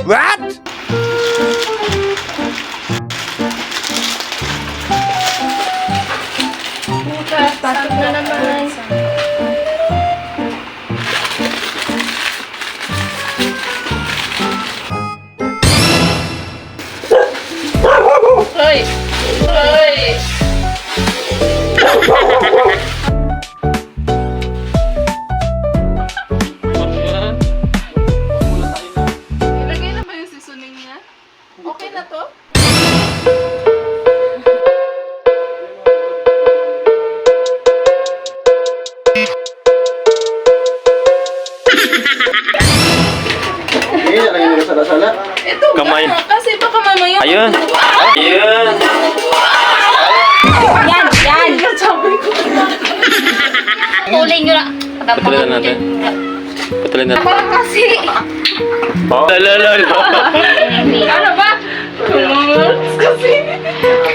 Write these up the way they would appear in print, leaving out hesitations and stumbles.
What? Bukas, pasok na naman. Hoy! Hoy! Ilagay na ba yung seasoning niya? Okay na to? Ito Kamay. ba? Kasi baka mamaya. Ayun. Ayun. Yan, yan. Kulay nyo na. Patuloy na natin. Patuloy na. Parang kasi. Oh. Lalo. Ano ba? Kumungs kasi.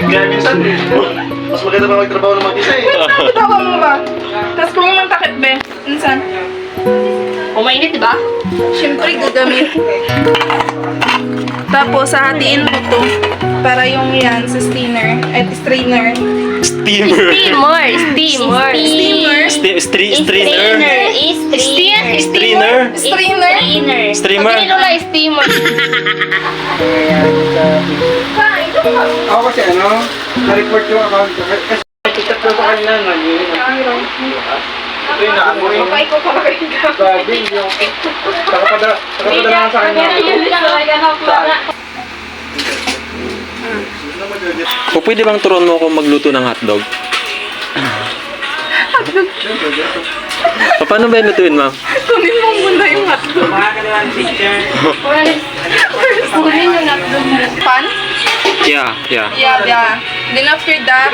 Kaya minsan, mas maganda pa magtrabaho ng mag-isa eh. Tawa mo ba? Tapos kung ang takit be, minsan. Umainit, diba? Siyempre gagamit. Tapos hahatiin mo to para yung yan sa strainer. Steamer. Steamer. Steamer. Strainer. Strainer. Strainer. Streamer. Pag nila steamer. Ako kasi na-report yung account ko. Kasi tatlo sa kanila na yun. Ito yung nakamuhin. Papay ko pa kayo. Grabe, yung... Nakapadala nga sa kanya. O pwede bang turuan mo ako magluto ng hotdog? Paano ba yung lutuin, ma'am? Kunin mo muna yung hotdog. Kunin yung hotdog mo. Pan? Yeah. Yeah. Then after that,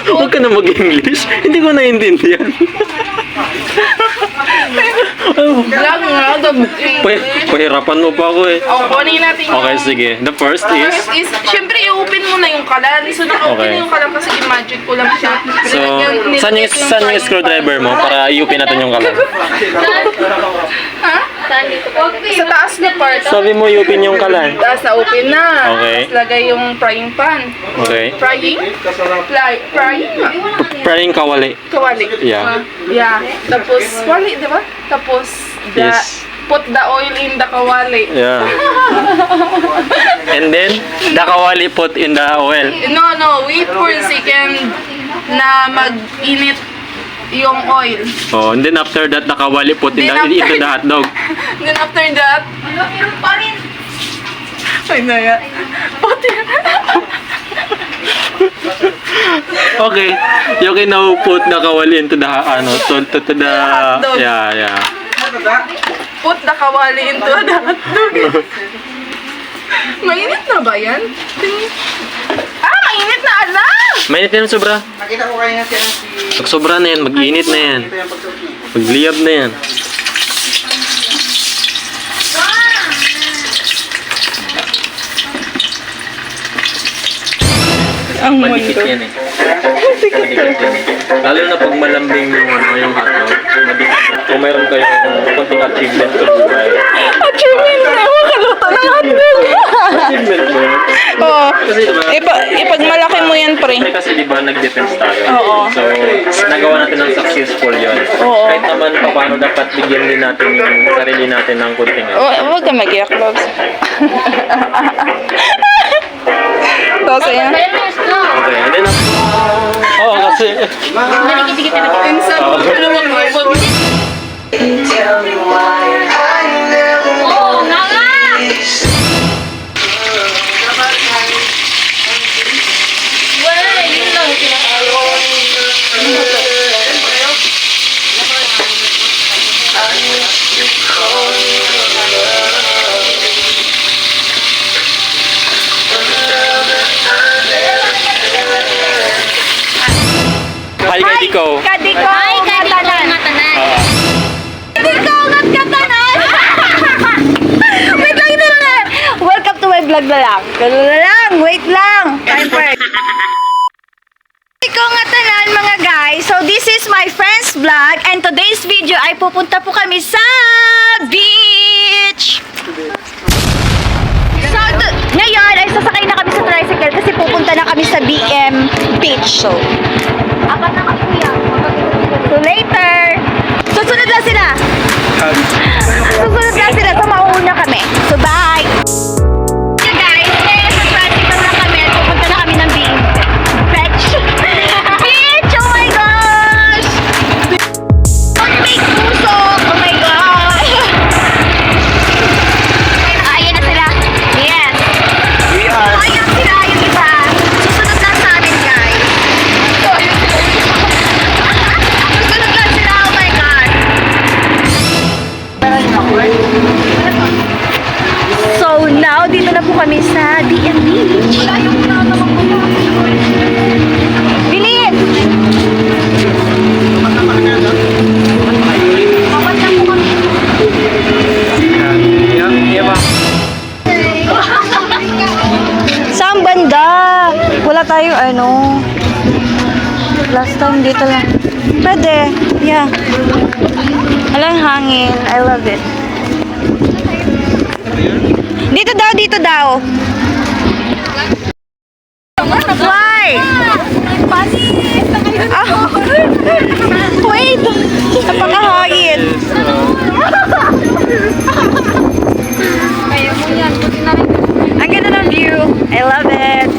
Huwag ka na mag-English. Hindi ko naiintindihan. vlog nga, Pahirapan mo pa ako eh. kunin natin yung... Okay, sige. The first First is... is, syempre i-open mo na yung kalan. So, naka-open Okay. na yung kalan kasi imagine ko lang siya. So, saan yung screwdriver mo para iupin natin yung kalan? Ha? Sa taas na part. Sabi mo iupin yung kalan. Taas na open na. Okay. Tapos lagay yung frying pan. Okay. Frying? Frying nga. Frying kawali. Kawali. Yeah. Yeah. Tapos, wali, di ba? Tapos, Yes. put the oil in the kawali. Yeah. And then, the kawali put in the oil. No. Wait for a second na mag-init yung oil. Oh, and then after that, the kawali put in Then into the hotdog. Then after that, ay na yan. Okay. You can now put the kawali into the to the hotdog. yeah. Put the kawali into the hotdog. Mainit na ba yan? Mainit na ala! Mainit na yan sobra. Nakita ko kayo na siya Pag sobra na yan, mag-init na yan. ito yung pagsuot niya. Magliyab na yan. Ang Madikit yan eh. Madikit yan eh. Lalo na pag malambing yung hotdog. Madikit. Kung mayroon kayong konting achievement sa buhay. Achievement na! Makaluto ng hotdog! Achievement mo yun. Oo. Kasi diba, Ipagmalaki mo yan, pre. kasi diba nag-defense tayo. Oo. So, nagawa natin ng successful yun. Oo. Kahit naman paano dapat bigyan din natin yung sarili natin ng kunting Huwag ka mag-iyak, Logs. Tapos, ayan. Okay, and then oo, kasi Insan mo ka naman mag- Oo, nga nga! Wala, yun lang. Hi, Kadiko. Kadiko! Hi, Kadiko! Nga tanan. Kadiko, ngat ka tanan! Wait lang, ito na! Welcome to my vlog na lang. Ganun na lang, wait lang. Time first. Kadiko nga tanan, mga guys. So, this is my friend's vlog. And today's video ay pupunta po kami sa beach. So, Apat na kami kuya. so later. Susunod lang sila. Susunod lang sila. So, mauuna kami. So, bye. So, guys, sa tricycle na kami. Pupunta na kami ng beach. Beach! Oh my gosh! Don't make puso! Oh my gosh! Ayan na sila. Yes. We are. Ayan sila yung isa. Susunod lang sa amin, guys. Susunod lang sila. Oh my God. So now, dito na po kami sa DMV. Bilis! Saan banda? Wala tayong ano. Last time dito lang. Pwede. Yeah. Walang hangin. I love it. Dito daw, dito daw. Why? Ah, wait. Napakahangin. Ang ganda ng view. I love it.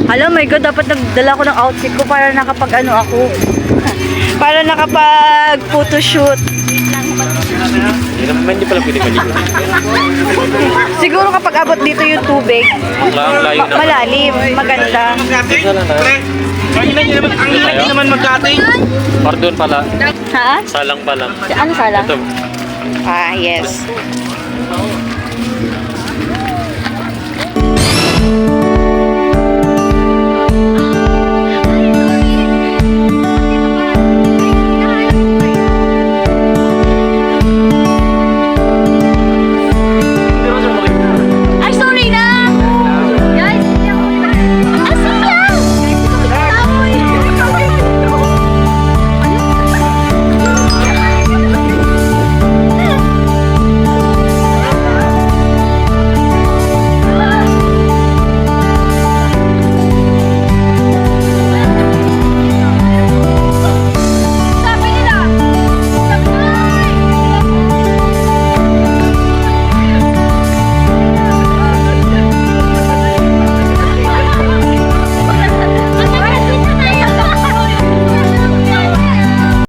Alam, my God, dapat nagdala ko ng outfit ko para nakapag ano ako. Para nakapag photoshoot. Hindi pala pwede maligo. Siguro kapag abot dito yung tubig, Layo na. malalim, maganda. Ang ina naman magkating. Pardon pala. Ha? Salang pala. Ano sala? Ito. Ah, yes.